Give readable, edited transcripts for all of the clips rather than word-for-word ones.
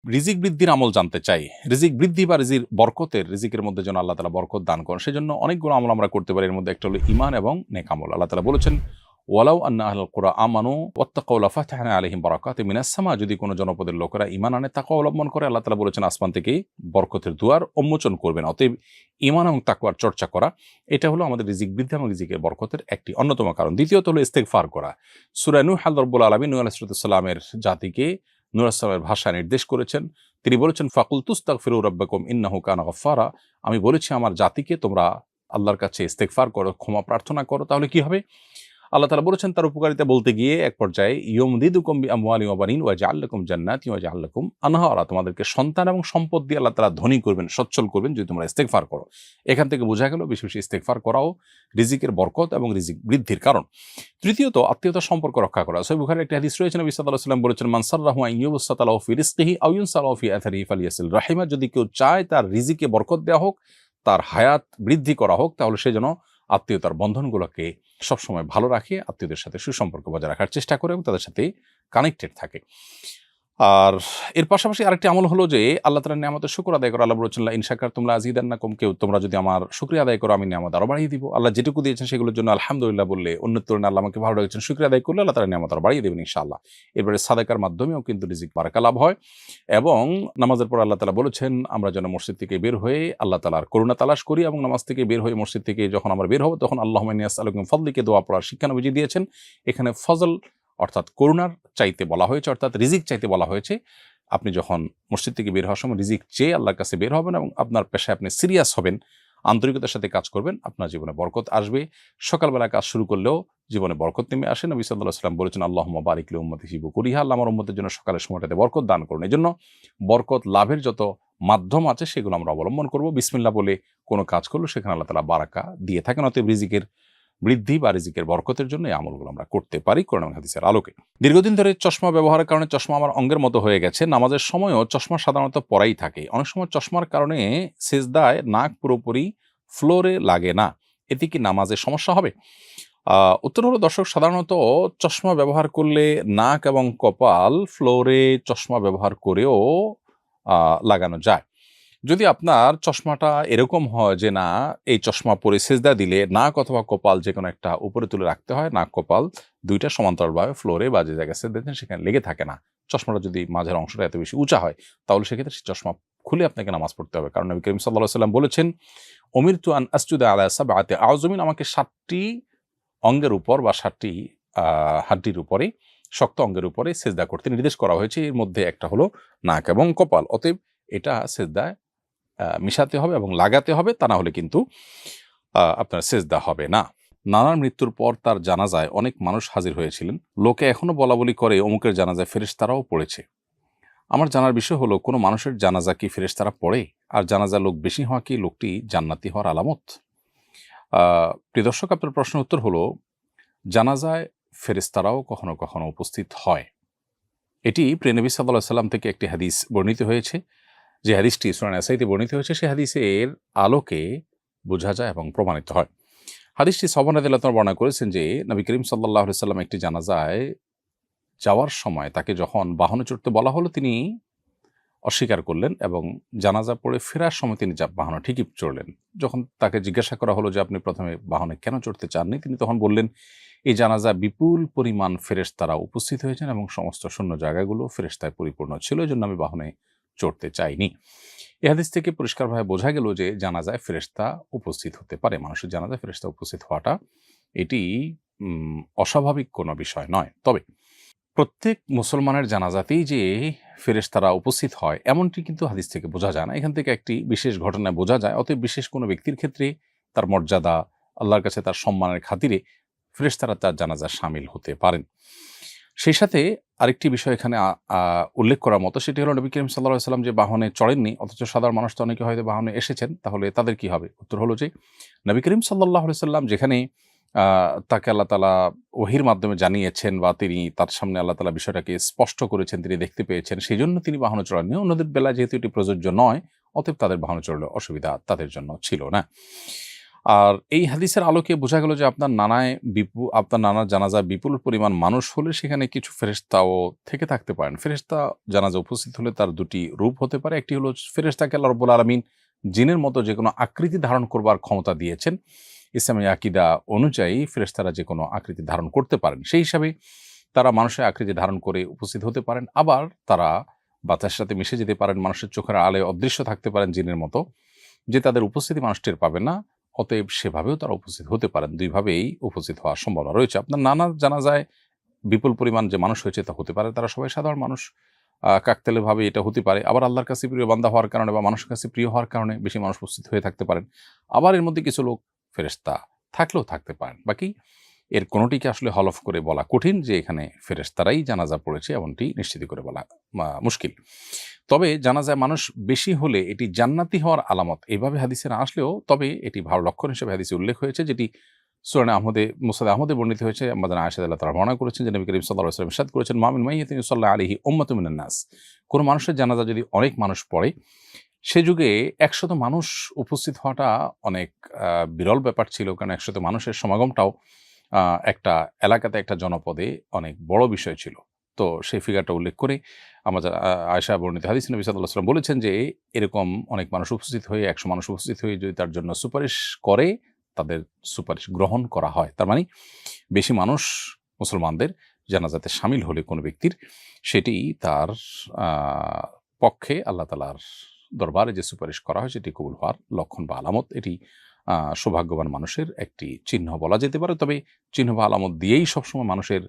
রিজিক বৃদ্ধির আমল জানতে চাই। রিজিক বৃদ্ধি বা রিজিকের মধ্যে যেন আল্লাহ তাআলা বরকত দান করেন। সেজন্য অনেকগুলো আমল আমরা করতে পারি। এর মধ্যে একটা হলো ঈমান এবং নেক আমল। আল্লাহ তাআলা বলেছেন, ওয়ালাউ আন্না আহলাল কুরা আমানু ওয়াত্তাকাউ লাফাতাহনা আলাইহিম বারাকাতিম মিনাস সামা। যদি কোনো জনপদের লোকেরা ঈমান আনে, তাকওয়া অবলম্বন করে, আল্লাহ তাআলা বলেছেন আসমান থেকেই বরকতের দুয়ার উন্মোচন করবেন। অতএব ঈমান এবং তাকওয়ার চর্চা করা, এটা হলো আমাদের রিজিক বৃদ্ধি এবং রিজিকের বরকতের একটি অন্যতম কারণ। দ্বিতীয়ত হলো ইস্তেগফার করা। সূরা নূহ আল্লাহ রাব্বুল আলামিন নূহ আলাইহিস সালামের জাতিকে নূহ আলাইহিস সালামের ভাষায় নির্দেশ করেছেন। তিনি বলেছেন, ফাকুলতু ইস্তাগফিরু রাব্বাকুম ইন্নাহু কানা গাফফারা। আমি বলেছি আমার জাতিকে তোমরা আল্লাহর কাছে ইস্তেগফার করো, ক্ষমা প্রার্থনা করো, তাহলে কি হবে? আল্লাহ তাআলা বলেছেন তার উপকারিতা বলতে গিয়ে এক পর্যায়ে, ইউমদিদুকুম বিআমওয়ালিন ওয়া বানিন ওয়া ইয়াজআল লাকুম জান্নাতিন ওয়া ইয়াজআল লাকুম আনহারা। তোমাদেরকে সন্তান এবং সম্পদ দিয়ে আল্লাহ তাআলা ধনী করবেন, সচ্ছল করবেন যদি তোমরা ইস্তেগফার করো। এখান থেকে বোঝা গেল বেশি বেশি ইস্তেগফার করাও রিজিকের বরকত এবং রিজিক বৃদ্ধির কারণ। তৃতীয়ত আত্মীয়তার সম্পর্ক রক্ষা করা। সহিহ বুখারীর একটি হাদিস রয়েছে, নবী সাল্লাল্লাহু আলাইহি ওয়াসাল্লাম বলেছেন, মান সাররাহু আন ইউবসাতা লাহু ফি রিজকিহি আও ইউনসা লাহু ফি আথারিহি ফালিয়াসিল রাহিমা। যদি কেউ চায় তার রিজিকে বরকত দেওয়া হোক, তার হায়াত বৃদ্ধি করা হোক, তাহলে সে যেন আত্মীয়তার বন্ধনগুলোকে সবসময় ভালো রাখে, আত্মীয়দের সাথে সুসম্পর্ক বজায় রাখার চেষ্টা করে এবং তাদের সাথে কানেক্টেড থাকে। আর এর পাশাপাশি আরেকটি আমল হলো যে আল্লাহ তাআলার নিয়ামতের শুকর আদায় করা। আল্লাহ বলেছেন, লা ইন শাকারতুম লাযিদান্নাকুম। তোমরা যদি আমার শুকরিয়া আদায় করো, আমি নিয়ামত আরো বাড়িয়ে দিব। আল্লাহ যেটুকু দিয়েছেন সেগুলোর জন্য আলহামদুলিল্লাহ বললে, অন্যের তুলনায় আল্লাহ আমাকে ভালো রেখেছেন, শুকরিয়া আদায় করলে আল্লাহ তাআলা নিয়ামত আরো বাড়িয়ে দেবেন ইনশাআল্লাহ। এরপরে সাদাকার মাধ্যমেও কিন্তু রিজিক বারাকা লাভ হয়। এবং নামাজের পর আল্লাহ তাআলা বলেছেন আমরা যেন মসজিদ থেকে বের হয়ে আল্লাহ তাআলার করুণা তালাশ করি, এবং নামাজ থেকে বের হয়ে মসজিদ থেকে যখন আমরা বের হব তখন আল্লাহুম্মা ইন্নী আসআলুকা মিন ফাদলিকা দোয়া পড়ার শিক্ষা নবীজি দিয়েছেন। এখানে ফজল অর্থাৎ করুণার চাইতে বলা হয়েছে, অর্থাৎ রিজিক চাইতে বলা হয়েছে। আপনি যখন মসজিদ থেকে বের হওয়ার সময় রিজিক চেয়ে আল্লাহর কাছে বের হবেন এবং আপনার পেশায় আপনি সিরিয়াস হবেন, আন্তরিকতার সাথে কাজ করবেন, আপনার জীবনে বরকত আসবে। সকালবেলা কাজ শুরু করলেও জীবনে বরকত নেমে আসে। নবী সাল্লাল্লাহু আলাইহি ওয়াসাল্লাম বলেছেন, আল্লাহুম্মা বারিক লি উম্মতি ফি বুকুরিহা। আল্লাহ আমার উম্মতের জন্য সকালের সময়টাতে বরকত দান করুন। এজন্য বরকত লাভের যত মাধ্যম আছে সেগুলো আমরা অবলম্বন করব। বিসমিল্লাহ বলে কোনো কাজ করলে সেখানে আল্লাহ তাআলা বারাকা দিয়ে থাকেন। অতএব রিজিকের বৃদ্ধি বা রিজিকের বরকতের জন্য এই আমলগুলো আমরা করতে পারি কোরআন এবং হাদিসের আলোকে। দীর্ঘদিন ধরে চশমা ব্যবহারের কারণে চশমা আমার অঙ্গের মতো হয়ে গেছে। নামাজের সময়ও চশমা সাধারণত পরাই থাকে। অনেক সময় চশমার কারণে সেজদায় নাক পুরোপুরি ফ্লোরে লাগে না। এতে কি নামাজে সমস্যা হবে? উত্তর হলো, দর্শক, সাধারণত চশমা ব্যবহার করলে নাক এবং কপাল ফ্লোরে চশমা ব্যবহার করেও লাগানো যায়। যদি আপনার চশমাটা এরকম হয় যে না, এই চশমা পরে সেজদা দিলে নাক অথবা কপাল যে কোনো একটা উপরে তুলে রাখতে হয়, নাক কপাল দুইটা সমান্তরালভাবে ফ্লোরে বা যে জায়গায় সেজদা দিচ্ছেন সেখানে লেগে থাকে না, চশমাটা যদি মাঝের অংশটা এত বেশি উঁচা হয়, তাহলে সেক্ষেত্রে সেই চশমা খুলে আপনাকে নামাজ পড়তে হবে। কারণ নবী করিম সাল্লাল্লাহু আলাইহি ওয়াসাল্লাম বলেছেন, উমিরতু আন আসজুদা আলা সাবআতি আযমিন। আমাকে 7টি অঙ্গের উপর বা 7টি হাড্ডির উপরে, শক্ত অঙ্গের উপরে সেজদা করতে নির্দেশ করা হয়েছে। এর মধ্যে একটা হলো নাক এবং কপাল। অতএব এটা সেজদায় মিশাতে হবে এবং লাগাতে হবে, তা না হলে কিন্তু আপনার সেজদা হবে না। নানার মৃত্যুর পর তার জানাজায় অনেক মানুষ হাজির হয়েছিলেন। লোকে এখনো বলাবলি করে অমুকের জানাজায় ফেরেশতারাও পড়েছে। আমার জানার বিষয় হলো, কোনো মানুষের জানাজা কি ফেরেশতারা পড়ে? আর জানাজা লোক বেশি হওয়া কি লোকটি জান্নাতি হওয়ার আলামত? প্রিয় দর্শক, আপনার প্রশ্নের উত্তর হলো, জানাজায় ফেরেশতারাও কখনো কখনো উপস্থিত হয়। এটি প্রিয় নবী সাল্লাল্লাহু আলাইহি ওয়াসাল্লাম থেকে একটি হাদিস বর্ণিত হয়েছে। যে হাদিসটি সূরা নাসাইতে বর্ণিত হয়েছে, সেই হাদিসের আলোকে বোঝা যায় এবং প্রমাণিত হয়। হাদিসটি সাহাবা রাদিয়াল্লাহু আনহু বর্ণনা করেছেন যে নবী করিম সাল্লাল্লাহু আলাইহি ওয়াসাল্লাম একটি জানাজায় যাওয়ার সময় তাকে যখন বাহনে চড়তে বলা হলো, তিনি অস্বীকার করলেন এবং জানাজা পড়ে ফেরার সময় তিনি বাহনে ঠিকই চড়লেন। যখন তাকে জিজ্ঞাসা করা হলো যে আপনি প্রথমে বাহনে কেন চড়তে চাননি, তিনি তখন বললেন, এই জানাজা বিপুল পরিমাণ ফেরেশতারা উপস্থিত হয়েছেন এবং সমস্ত শূন্য জায়গাগুলো ফেরেশতায় পরিপূর্ণ ছিল, এজন্য আমি বাহনে চড়তে চাইনি। এ হাদিস থেকে পরিষ্কারভাবে বোঝা গেল যে জানাজায় ফেরেশতা উপস্থিত হতে পারে। মানুষের জানাজায় ফেরেশতা উপস্থিত হওয়াটা এটি অস্বাভাবিক কোনো বিষয় নয়। তবে প্রত্যেক মুসলমানের জানাজাতেই যে ফেরেশতারা উপস্থিত হয় এমনটি কিন্তু হাদিস থেকে বোঝা যায় না। এখান থেকে একটি বিশেষ ঘটনায় বোঝা যায়। অতএব বিশেষ কোনো ব্যক্তির ক্ষেত্রে তার মর্যাদা, আল্লাহর কাছে তার সম্মানের খাতিরে ফেরেশতারা তার জানাজায় শামিল হতে পারেন। সেই সাথে আরেকটি বিষয় এখানে উল্লেখ করার মতো, সেটি হলো নবী করিম সাল্লাল্লাহু আলাইহি ওয়াসাল্লাম যে বাহনে চড়েননি, অথচ সাধারণ মানুষ তো অনেকে হয়তো বাহনে এসেছেন, তাহলে তাদের কি হবে? উত্তর হলো যে নবী করিম সাল্লাল্লাহু আলাইহি ওয়াসাল্লাম যেখানে তাকে আল্লাহ তাআলা ওহীর মাধ্যমে জানিয়েছেন বা তিনি তার সামনে আল্লাহ তাআলা বিষয়টাকে স্পষ্ট করেছেন, তিনি দেখতে পেয়েছেন, সেজন্য তিনি বাহনে চড়েননি। অন্যদের বেলায় যেহেতু এটি প্রযোজ্য নয়, অতএব তাদের বাহনে চড়লে অসুবিধা তাদের জন্য ছিল না। আর এই হাদিসের আলোকে বোঝা গেল যে আপনার নানার জানাজায় বিপুল পরিমাণ মানুষ হলে সেখানে কিছু ফেরেশতাও থেকে থাকতে পারেন। ফেরেশতা জানাজা উপস্থিত হলে তার দুটি রূপ হতে পারে। একটি হলো ফেরেশতাকে আল্লাহ রাব্বুল আলামিন জিনের মতো যেকোনো আকৃতি ধারণ করবার ক্ষমতা দিয়েছেন। ইসলামী আকীদা অনুযায়ী ফেরেশতারা যেকোনো আকৃতি ধারণ করতে পারেন। সেই হিসাবে তারা মানুষের আকৃতি ধারণ করে উপস্থিত হতে পারেন। আবার তারা বাতাসের সাথে মিশে যেতে পারেন, মানুষের চোখের আলোয় অদৃশ্য থাকতে পারেন জিনের মতো, যে তাদের উপস্থিতি মানুষ টের পাবে না। অতএব সেভাবেও তারা উপস্থিত হতে পারেন। ২ ভাবেই উপস্থিত হওয়ার সম্ভাবনা রয়েছে। আপনার নানার জানাজায় বিপুল পরিমাণ যে মানুষ হয়েছে তা হতে পারে। তারা সবাই সাধারণ মানুষ। কাকতালীয়ভাবে এটা হতে পারে। আবার আল্লাহর কাছে প্রিয় বান্দা হওয়ার কারণে বা মানুষের কাছে প্রিয় হওয়ার কারণে বেশি মানুষ উপস্থিত হয়ে থাকতে পারেন। আবার এর মধ্যে কিছু লোক ফেরেশতা থাকলেও থাকতে পারেন। বাকি এর কোনটিকে আসলে হলফ করে বলা কঠিন যে এখানে ফেরেশতারাই জানাজা পড়েছে এমনটি নিশ্চিত করে বলা মুশকিল। তবে জানাজায় মানুষ বেশি হলে এটি জান্নাতি হওয়ার আলামত এভাবে হাদিসে না আসলেও তবে এটি ভালো লক্ষণ হিসেবে হাদিসে উল্লেখ হয়েছে, যেটি মুসনাদ আহমদে বর্ণিত হয়েছে। আম্মা জানা আয়েশা রাদিয়াল্লাহু তাআলা বর্ণনা করেছেন যে নবী করিম সাল্লাল্লাহু আলাইহি ওয়াসাল্লাম ইরশাদ করেছেন, মা মিন মাইয়িতিন ইউসাল্লা আলাইহি উম্মাতুম মিনান নাস। কোন মানুষের জানাজা যদি অনেক মানুষ পড়ে, সে যুগে ১০০ মানুষ উপস্থিত হওয়াটা অনেক বিরল ব্যাপার ছিল। কারণ ১০০ মানুষের সমাগমটাও একটা এলাকাতে, একটা জনপদে অনেক বড় বিষয় ছিল। তো সেই ফিগারটা উল্লেখ করে আয়েশা বর্ণিত হাদিস নবী সাল্লাল্লাহু আলাইহি ওয়াসাল্লাম বলেছেন যে এরকম অনেক মানুষ উপস্থিত হয়ে ১০০ মানুষ উপস্থিত হয়ে যদি তার জন্য সুপারিশ করে, তাদের সুপারিশ গ্রহণ করা হয়। তার মানে বেশি মানুষ মুসলমানদের জানাজাতে শামিল হলে কোনো ব্যক্তির, সেটি তার পক্ষে আল্লাহ তাআলার দরবারে যে সুপারিশ করা হয় সেটি কবুল হওয়ার লক্ষণ বা আলামত। এটি সৌভাগ্যবান মানুষের একটি চিহ্ন বলা যেতে পারে। তবে চিহ্ন বা আলামত দিয়েই সবসময় মানুষের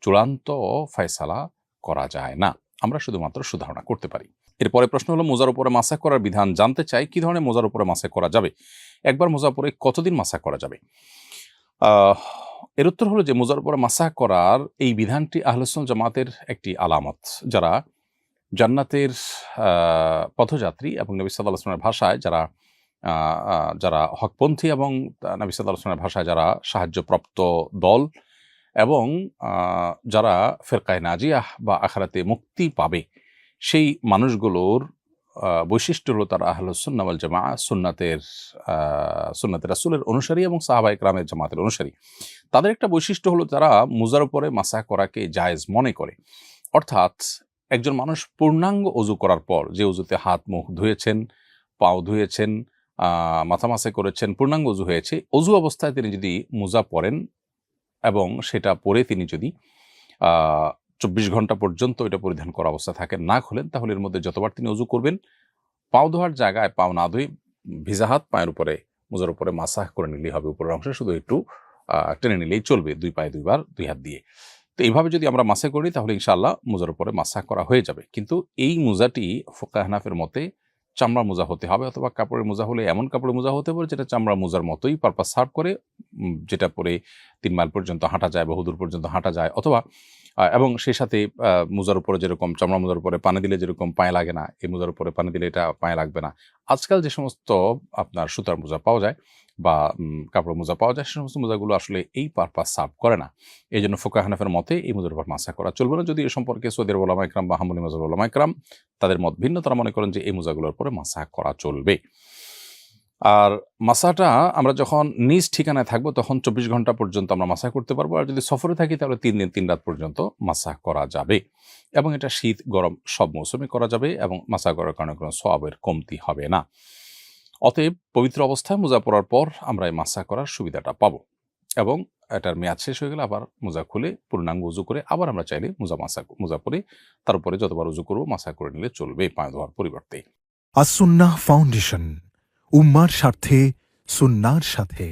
চূড়ান্ত ফয়সালা করা যায় না। আমরা শুধুমাত্র সুধারণা করতে পারি। এরপরে প্রশ্ন হলো, মোজার উপরে মাসা করার বিধান জানতে চাই। কি ধরনের মোজার উপরে মাসা করা যাবে? একবার মোজা পরে কতদিন মাসা করা যাবে? এর উত্তর হলো যে মোজার উপরে মাসা করার এই বিধানটি আহলে সুন্নাত জামাতের একটি আলামত। যারা জান্নাতের পথযাত্রী এবং নবী সাল্লাল্লাহু আলাইহি ওয়াসাল্লামের ভাষায় যারা হকপন্থী এবং নবী সাল্লাল্লাহু আলাইহি ওয়াসাল্লামের ভাষায় যারা সাহায্যপ্রাপ্ত দল এবং যারা ফিরকায়ে নাজিয়াহ বা আখিরাতে মুক্তি পাবে, সেই মানুষগুলোর বৈশিষ্ট্য হলো তারা আহলুস সুন্নাহ ওয়াল জামাআহ, সুন্নাতে রাসূলের অনুসারী এবং সাহাবায়ে কেরামের জামাতের অনুসারী। তাদের একটা বৈশিষ্ট্য হলো তারা মুজার উপরে মাসা করাকে জায়েজ মনে করে। অর্থাৎ একজন মানুষ পূর্ণাঙ্গ ওযু করার পর, যে ওযুতে হাত মুখ ধুয়েছেন, পাও ধুয়েছেন, মাথা মাসা করেছেন, পূর্ণাঙ্গ ওযু হয়েছে, ওযু অবস্থায় তিনি যদি মুজা পরেন এবং সেটা পরে তিনি যদি ২৪ ঘন্টা পর্যন্ত এটা পরিধান করা অবস্থা থাকেন, না খোলেন, তাহলে এর মধ্যে যতবার তিনি ওযু করবেন, পাও ধোয়ার জায়গায় পাও না ধুয়ে ভিজা হাত পায়ের উপরে মুজার উপরে মাসাহ করে নিলেই হবে। উপরের অংশে শুধু একটু টেনে নিলেই চলবে, ২ পায়ে ২ বার ২ হাত দিয়ে। তো এইভাবে যদি আমরা মাসা করি তাহলে ইনশাআল্লাহ মুজার উপরে মাসাহ করা হয়ে যাবে। কিন্তু এই মুজাটি ফুকাহে হানাফির মতে চামড়ার মোজা হতে হবে, অথবা কাপড়ের মোজা হলে এমন কাপড়ের মোজা হতে পারে যেটা চামড়ার মোজার মতোই পারপাস সার্ভ করে, যেটা পরে ৩ মাইল পর্যন্ত হাঁটা যায় বা হুদুর পর্যন্ত হাঁটা যায়, অথবা এবং সেই সাথে মোজার উপরে যেরকম চামড়া মোজার উপরে পানি দিলে যেরকম পায়ে লাগে না, এই মোজার উপরে পানি দিলে এটা পায়ে লাগবে না। আজকাল যে সমস্ত আপনার সুতার মোজা পাওয়া যায় বা কাপড়ের মোজা পাওয়া যায়, সে সমস্ত মোজাগুলো আসলে এই পারপাস সার্ভ করে না। এই জন্য ফুকাহে হানাফির মতে এই মোজার উপর মাসা করা চলবে না। যদি এ সম্পর্কে সৌদি আরব উলামা ইকরাম বা হাম্বলী মাযহাবের উলামা ইকরাম তাদের মত ভিন্ন, তারা মনে করেন যে এই মোজাগুলোর উপরে মাসা করা চলবে। আর মাসাটা আমরা যখন নিজ ঠিকানায় থাকবো তখন ২৪ ঘন্টা পর্যন্ত আমরা মাসা করতে পারবো। আর যদি সফরে থাকি তাহলে ৩ দিন ৩ রাত পর্যন্ত মাসা করা যাবে, এবং এটা শীত গরম সব মৌসুমে করা যাবে, এবং মাসা করার কারণে কোনো সওয়াবের কমতি হবে না। অতএব পবিত্র অবস্থায় মোজা পরার পর আমরা এই মাসা করার সুবিধাটা পাবো, এবং এটার মেয়াদ শেষ হয়ে গেলে আবার মোজা খুলে পূর্ণাঙ্গ উজু করে আবার আমরা চাইলে মোজা পরে তার উপরে যতবার উজু করবো মাসা করে নিলে চলবে পায়ে ধোয়ার পরিবর্তে। আস-সুন্নাহ ফাউন্ডেশন, উম্মার স্বার্থে সুন্নাহর সাথে।